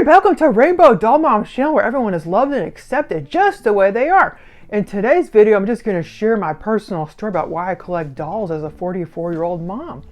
welcome to Rainbowdollmom's channel, where everyone is loved and accepted just the way they are. In today's video, I'm just going to share my personal story about why I collect dolls as a 44-year-old mom.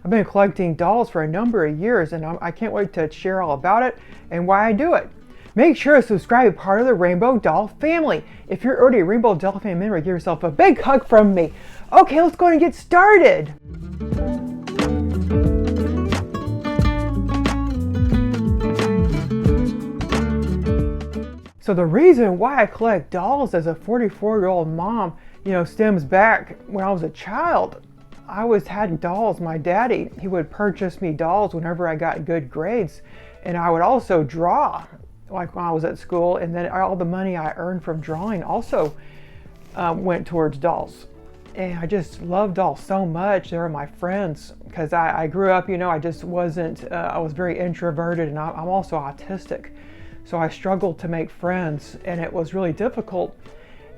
I've been collecting dolls for a number of years, and I can't wait to share all about it and why I do it. Make sure to subscribe to be part of the Rainbow Doll family. If you're already a Rainbow Doll family member, give yourself a big hug from me. Okay, let's go and get started. So the reason why I collect dolls as a 44-year-old mom, stems back when I was a child. I always had dolls. My daddy, he would purchase me dolls whenever I got good grades. And I would also draw, like when I was at school. And then all the money I earned from drawing also went towards dolls. And I just loved dolls so much. They were my friends. Because I grew up, I just wasn't, I was very introverted, and I'm also autistic. So I struggled to make friends, and it was really difficult.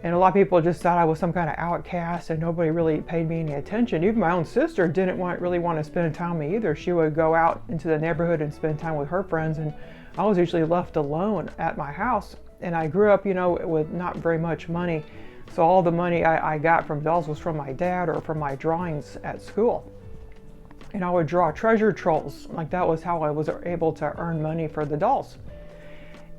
And a lot of people just thought I was some kind of outcast, and nobody really paid me any attention. Even my own sister didn't really want to spend time with me either. She would go out into the neighborhood and spend time with her friends, and I was usually left alone at my house. And I grew up, with not very much money. So all the money I got from dolls was from my dad or from my drawings at school. And I would draw treasure trolls. Like, that was how I was able to earn money for the dolls.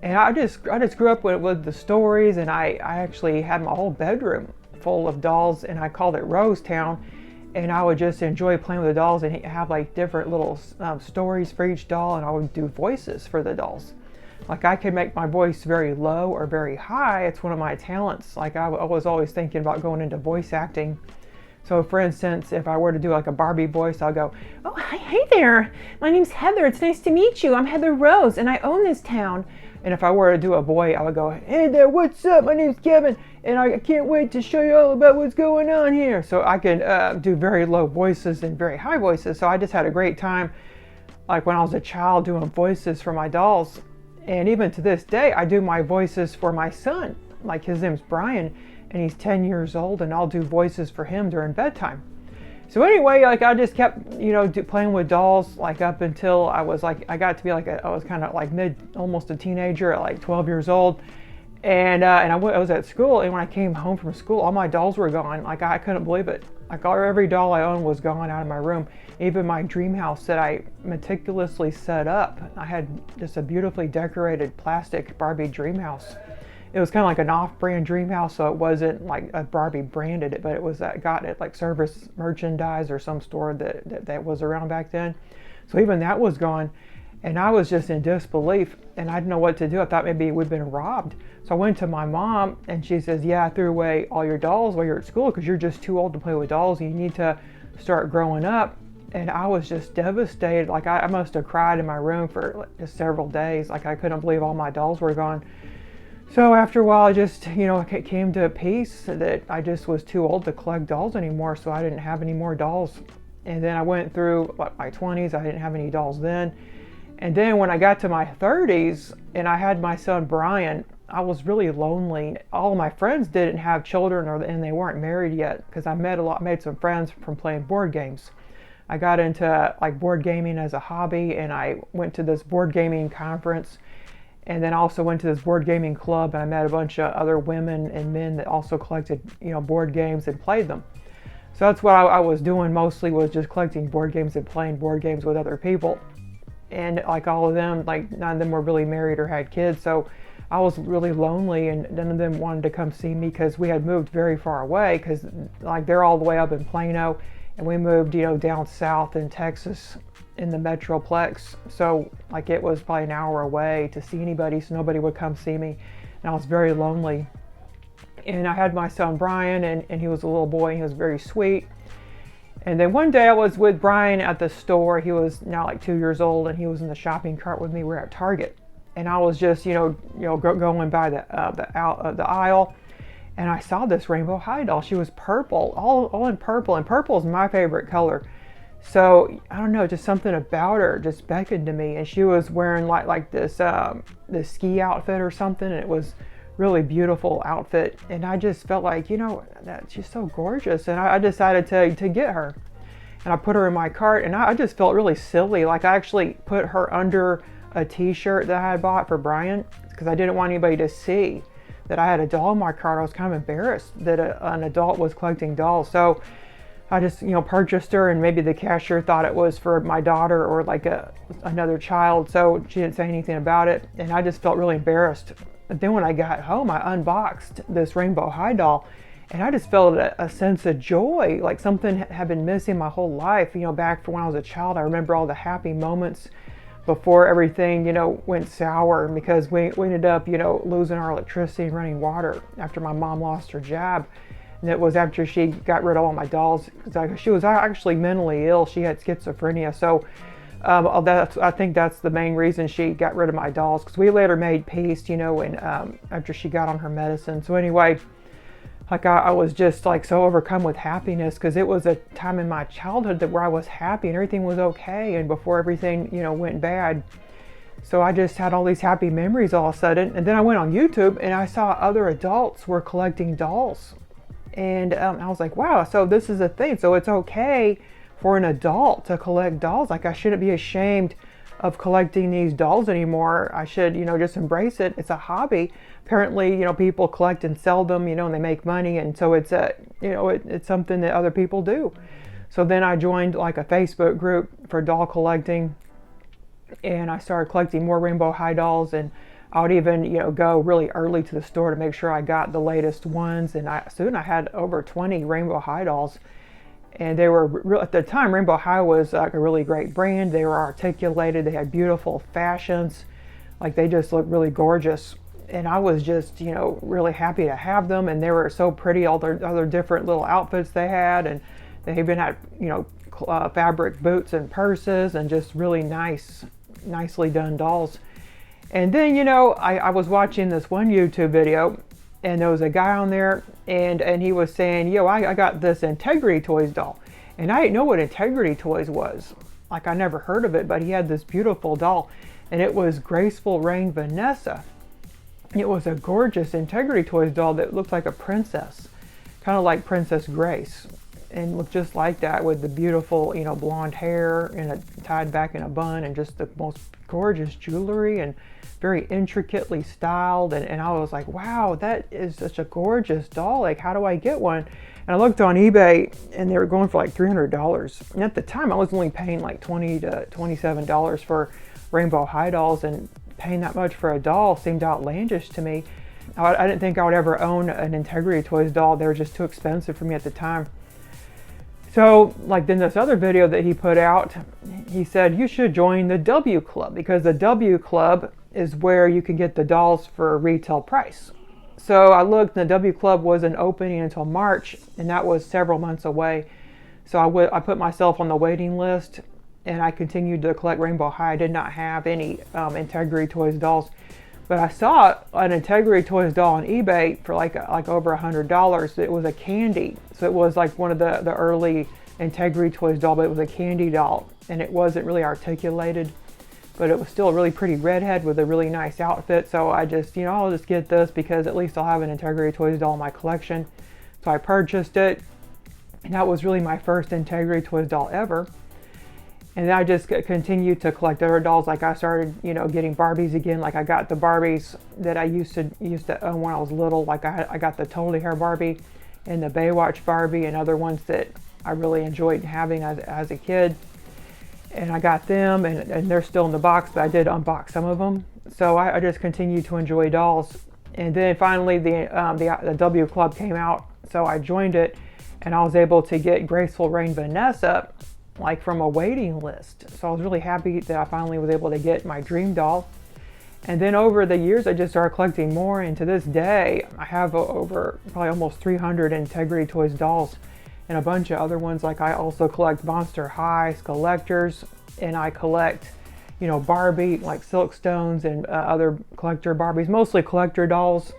And I just grew up with the stories, and I actually had my whole bedroom full of dolls, and I called it Rose Town. And I would just enjoy playing with the dolls and have like different little stories for each doll, and I would do voices for the dolls. Like, I could make my voice very low or very high. It's one of my talents. Like, I was always thinking about going into voice acting. So for instance, if I were to do like a Barbie voice, I'll go, "Oh, hey there, my name's Heather. It's nice to meet you. I'm Heather Rose, and I own this town." And if I were to do a boy, I would go, "Hey there, what's up? My name's Kevin, and I can't wait to show you all about what's going on here." So I could do very low voices and very high voices. So I just had a great time, like when I was a child, doing voices for my dolls. And even to this day, I do my voices for my son. Like, his name's Brian, and he's 10 years old, and I'll do voices for him during bedtime. So anyway, like, I just kept, playing with dolls, like, up until I was like, I got to be like, I was kind of like almost a teenager at like 12 years old. And I was at school, and when I came home from school, all my dolls were gone. Like, I couldn't believe it. Like, every doll I owned was gone out of my room. Even my dream house that I meticulously set up. I had just a beautifully decorated plastic Barbie dream house. It was kind of like an off-brand dream house, so it wasn't like a Barbie branded it, but it was got it like Service Merchandise or some store that was around back then. So even that was gone, and I was just in disbelief, and I didn't know what to do. I thought maybe we'd been robbed. So I went to my mom, and she says, "Yeah, I threw away all your dolls while you're at school because you're just too old to play with dolls. You need to start growing up." And I was just devastated. Like, I must have cried in my room for just several days. Like, I couldn't believe all my dolls were gone. So after a while, I just, came to peace that I just was too old to collect dolls anymore, so I didn't have any more dolls. And then I went through my 20s, I didn't have any dolls then. And then when I got to my 30s and I had my son Brian, I was really lonely. All of my friends didn't have children, and they weren't married yet, because I made some friends from playing board games. I got into like board gaming as a hobby, and I went to this board gaming conference. And then I also went to this board gaming club, and I met a bunch of other women and men that also collected, board games and played them. So that's what I was doing mostly, was just collecting board games and playing board games with other people. And like all of them, like none of them were really married or had kids. So I was really lonely, and none of them wanted to come see me because we had moved very far away, because like they're all the way up in Plano, and we moved, down south in Texas, in the Metroplex. So like it was probably an hour away to see anybody, so nobody would come see me, and I was very lonely. And I had my son Brian, and he was a little boy, and he was very sweet. And then one day I was with Brian at the store. He was now like 2 years old, and he was in the shopping cart with me. We were at Target, and I was just going by the aisle, and I saw this rainbow high doll. She was purple, all in purple, and purple is my favorite color. So I don't know, just something about her just beckoned to me. And she was wearing like this ski outfit or something, and it was really beautiful outfit. And I just felt like, that she's so gorgeous, and I decided to get her. And I put her in my cart, and I just felt really silly. Like, I actually put her under a t-shirt that I had bought for Brian because I didn't want anybody to see that I had a doll in my cart. I was kind of embarrassed that an adult was collecting dolls. So I just, purchased her, and maybe the cashier thought it was for my daughter or like another child. So she didn't say anything about it. And I just felt really embarrassed. But then when I got home, I unboxed this Rainbow High doll, and I just felt a sense of joy, like something had been missing my whole life. Back from when I was a child, I remember all the happy moments before everything, went sour, because we ended up, losing our electricity and running water after my mom lost her job. And it was after she got rid of all my dolls. She was actually mentally ill. She had schizophrenia. So I think that's the main reason she got rid of my dolls, because we later made peace, and after she got on her medicine. So anyway, like I was just like so overcome with happiness, because it was a time in my childhood where I was happy and everything was okay, and before everything, went bad. So I just had all these happy memories all of a sudden. And then I went on YouTube and I saw other adults were collecting dolls. And I was like, wow, so this is a thing. So it's okay for an adult to collect dolls. Like, I shouldn't be ashamed of collecting these dolls anymore. I should, just embrace it. It's a hobby. Apparently, people collect and sell them, and they make money. And so it's it's something that other people do. So then I joined like a Facebook group for doll collecting, and I started collecting more Rainbow High dolls. And I would even, go really early to the store to make sure I got the latest ones. And soon I had over 20 Rainbow High dolls. And they were, at the time, Rainbow High was like a really great brand. They were articulated. They had beautiful fashions. Like, they just looked really gorgeous. And I was just, really happy to have them. And they were so pretty, all their other different little outfits they had. And they even had, fabric boots and purses, and just really nicely done dolls. And then, I was watching this one YouTube video, and there was a guy on there, and he was saying, I got this Integrity Toys doll. And I didn't know what Integrity Toys was. Like, I never heard of it, but he had this beautiful doll, and it was Graceful Rain Vanessa. It was a gorgeous Integrity Toys doll that looked like a princess, kind of like Princess Grace, and looked just like that, with the beautiful, blonde hair and tied back in a bun, and just the most gorgeous jewelry, and very intricately styled. And I was like, wow, that is such a gorgeous doll. Like, how do I get one? And I looked on eBay, and they were going for like $300. And at the time, I was only paying like $20 to $27 for Rainbow High dolls, and paying that much for a doll seemed outlandish to me. I didn't think I would ever own an Integrity Toys doll. They were just too expensive for me at the time. So, like, then this other video that he put out, he said, you should join the W Club, because the W Club is where you can get the dolls for retail price. So I looked, and the W Club wasn't opening until March, and that was several months away. So I put myself on the waiting list, and I continued to collect Rainbow High. I did not have any Integrity Toys dolls, but I saw an Integrity Toys doll on eBay for like over $100. It was a candy, so it was like one of the early Integrity Toys doll, but it was a candy doll, and it wasn't really articulated, but it was still a really pretty redhead with a really nice outfit. So I just, I'll just get this, because at least I'll have an Integrity Toys doll in my collection. So I purchased it, and that was really my first Integrity Toys doll ever. And then I just continued to collect other dolls. Like, I started, getting Barbies again. Like, I got the Barbies that I used to own when I was little. Like, I got the Totally Hair Barbie and the Baywatch Barbie, and other ones that I really enjoyed having as a kid. And I got them, and they're still in the box, but I did unbox some of them. So I just continued to enjoy dolls. And then finally the W Club came out, so I joined it, and I was able to get Graceful Rain Vanessa, like, from a waiting list. So I was really happy that I finally was able to get my dream doll. And then over the years, I just started collecting more, and to this day, I have over probably almost 300 Integrity Toys dolls, and a bunch of other ones. Like, I also collect Monster High collectors, and I collect, Barbie, like Silkstones, and other collector Barbies, mostly collector dolls.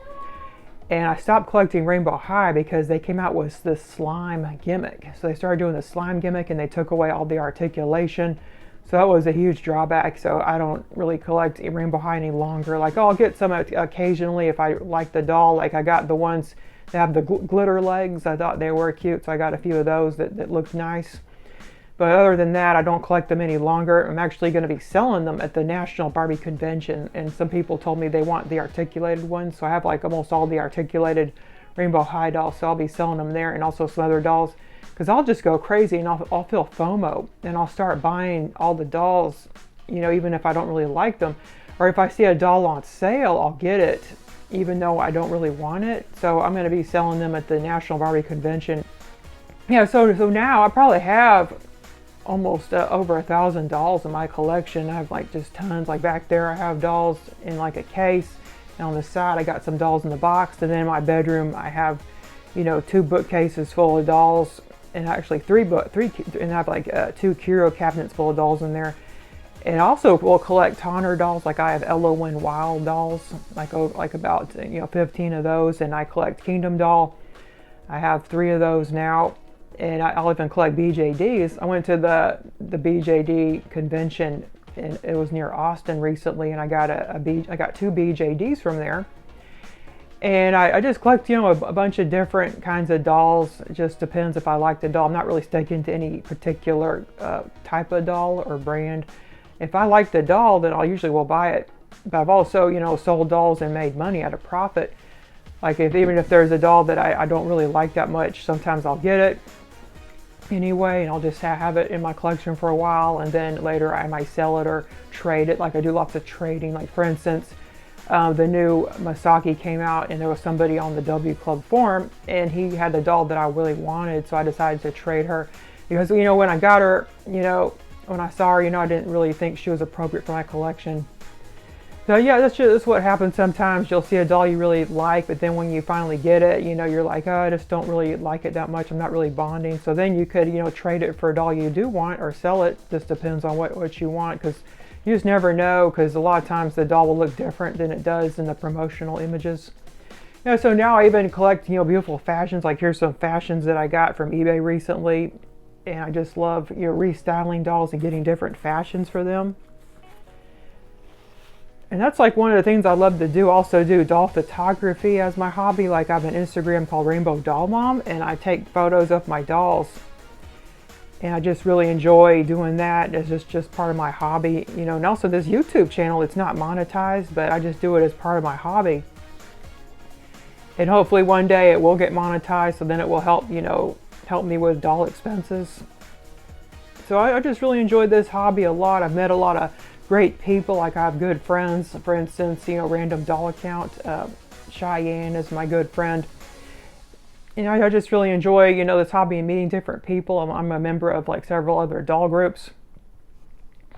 And I stopped collecting Rainbow High because they came out with this slime gimmick. So they started doing the slime gimmick, and they took away all the articulation. So that was a huge drawback. So I don't really collect Rainbow High any longer. Like, I'll get some occasionally if I like the doll. Like, I got the ones that have the glitter legs. I thought they were cute, so I got a few of those that looked nice. But other than that, I don't collect them any longer. I'm actually going to be selling them at the National Barbie Convention. And some people told me they want the articulated ones. So I have like almost all the articulated Rainbow High dolls. So I'll be selling them there, and also some other dolls. Because I'll just go crazy and I'll feel FOMO. And I'll start buying all the dolls, you know, even if I don't really like them. Or if I see a doll on sale, I'll get it, even though I don't really want it. So I'm going to be selling them at the National Barbie Convention. Yeah, so now I probably have almost over 1,000 dolls in my collection. I have like just tons. Like back there I have dolls in like a case, and on the side I got some dolls in the box, and then in my bedroom I have, you know, 2 bookcases full of dolls, and actually 3, and I have like 2 curio cabinets full of dolls in there. And also will collect Tonner dolls. Like I have LON Wild dolls, like about, you know, 15 of those, and I collect Kingdom doll. I have 3 of those now. And I'll even collect BJDs. I went to the BJD convention, and it was near Austin recently, and I got I got 2 BJDs from there. And I just collect, you know, a bunch of different kinds of dolls. It just depends if I like the doll. I'm not really sticking to any particular type of doll or brand. If I like the doll, then I usually will buy it. But I've also, you know, sold dolls and made money at a profit. Like even if there's a doll that I don't really like that much, sometimes I'll get it anyway, and I'll just have it in my collection for a while, and then later I might sell it or trade it. Like I do lots of trading. Like for instance, the new Masaki came out, and there was somebody on the W Club forum, and he had the doll that I really wanted, so I decided to trade her. Because, you know, when I got her, you know, when I saw her, you know, I didn't really think she was appropriate for my collection. So yeah, that's what happens sometimes. You'll see a doll you really like, but then when you finally get it, you know, you're like, oh, I just don't really like it that much. I'm not really bonding. So then you could, you know, trade it for a doll you do want, or sell it. Just depends on what you want, because you just never know, because a lot of times the doll will look different than it does in the promotional images. You know, so now I even collect, you know, beautiful fashions. Like here's some fashions that I got from eBay recently, and I just love, you know, restyling dolls and getting different fashions for them. And that's like one of the things I love to do. Also do doll photography as my hobby. Like I have an Instagram called Rainbowdollmom, and I take photos of my dolls. And I just really enjoy doing that. It's just part of my hobby, you know. And also this YouTube channel, it's not monetized, but I just do it as part of my hobby. And hopefully one day it will get monetized, so then it will help, you know, help me with doll expenses. So I just really enjoyed this hobby a lot. I've met a lot of great people. Like I have good friends. For instance, you know, Random Doll Account, Cheyenne is my good friend. You know, I just really enjoy, you know, this hobby and meeting different people. I'm a member of like several other doll groups.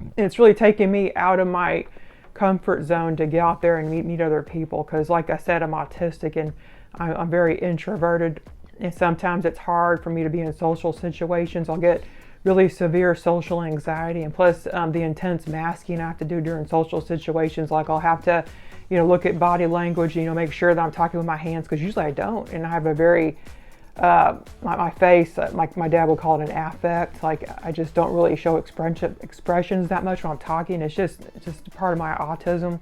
And it's really taken me out of my comfort zone to get out there and meet other people. Because like I said, I'm autistic, and I'm very introverted. And sometimes it's hard for me to be in social situations. I'll get really severe social anxiety, and plus the intense masking I have to do during social situations. Like I'll have to, you know, look at body language, you know, make sure that I'm talking with my hands, because usually I don't. And I have a very, my face, like my dad would call it an affect. Like I just don't really show expressions that much when I'm talking. It's just part of my autism.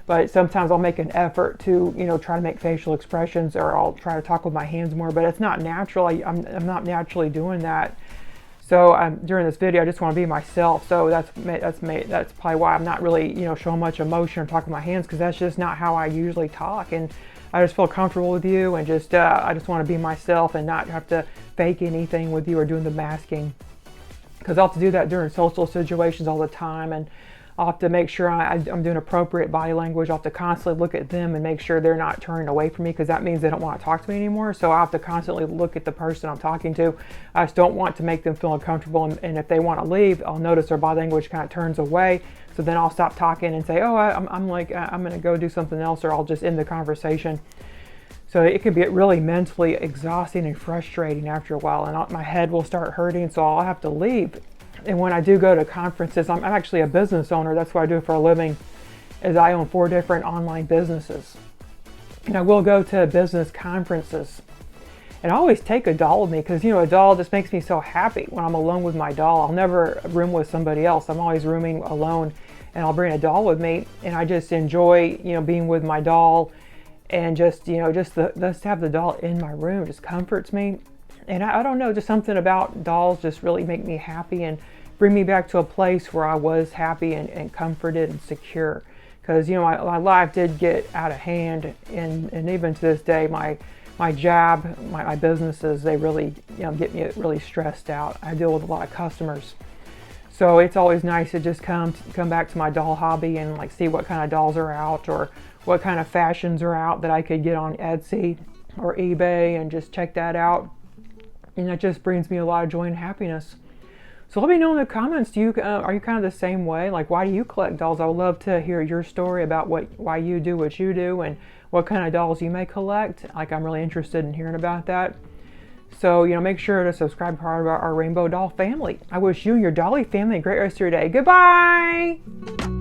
But sometimes I'll make an effort to, you know, try to make facial expressions, or I'll try to talk with my hands more, but it's not natural. I'm not naturally doing that. So during this video, I just want to be myself. So that's probably why I'm not really, you know, showing much emotion or talking with my hands, because that's just not how I usually talk. And I just feel comfortable with you, and just I just want to be myself and not have to fake anything with you or doing the masking, because I'll have to do that during social situations all the time. And I'll have to make sure I'm doing appropriate body language. I'll have to constantly look at them and make sure they're not turning away from me, because that means they don't want to talk to me anymore. So I have to constantly look at the person I'm talking to. I just don't want to make them feel uncomfortable. And if they want to leave, I'll notice their body language kind of turns away. So then I'll stop talking and say, oh, I'm going to go do something else, or I'll just end the conversation. So it can be really mentally exhausting and frustrating after a while, and my head will start hurting, so I'll have to leave. And when I do go to conferences, I'm actually a business owner. That's what I do for a living, is I own 4 different online businesses. And I will go to business conferences. And I always take a doll with me, because, you know, a doll just makes me so happy when I'm alone with my doll. I'll never room with somebody else. I'm always rooming alone, and I'll bring a doll with me. And I just enjoy, you know, being with my doll, and just, you know, just to have the doll in my room just comforts me. And I don't know, just something about dolls just really make me happy and bring me back to a place where I was happy and comforted and secure. Because, you know, my life did get out of hand, and even to this day, my job, my businesses, they really, you know, get me really stressed out. I deal with a lot of customers. So it's always nice to just come back to my doll hobby and like see what kind of dolls are out, or what kind of fashions are out that I could get on Etsy or eBay, and just check that out. And that just brings me a lot of joy and happiness. So let me know in the comments, are you kind of the same way? Like, why do you collect dolls? I would love to hear your story about why you do what you do, and what kind of dolls you may collect. Like, I'm really interested in hearing about that. So, you know, make sure to subscribe, part of our Rainbow Doll family. I wish you and your Dolly family a great rest of your day. Goodbye!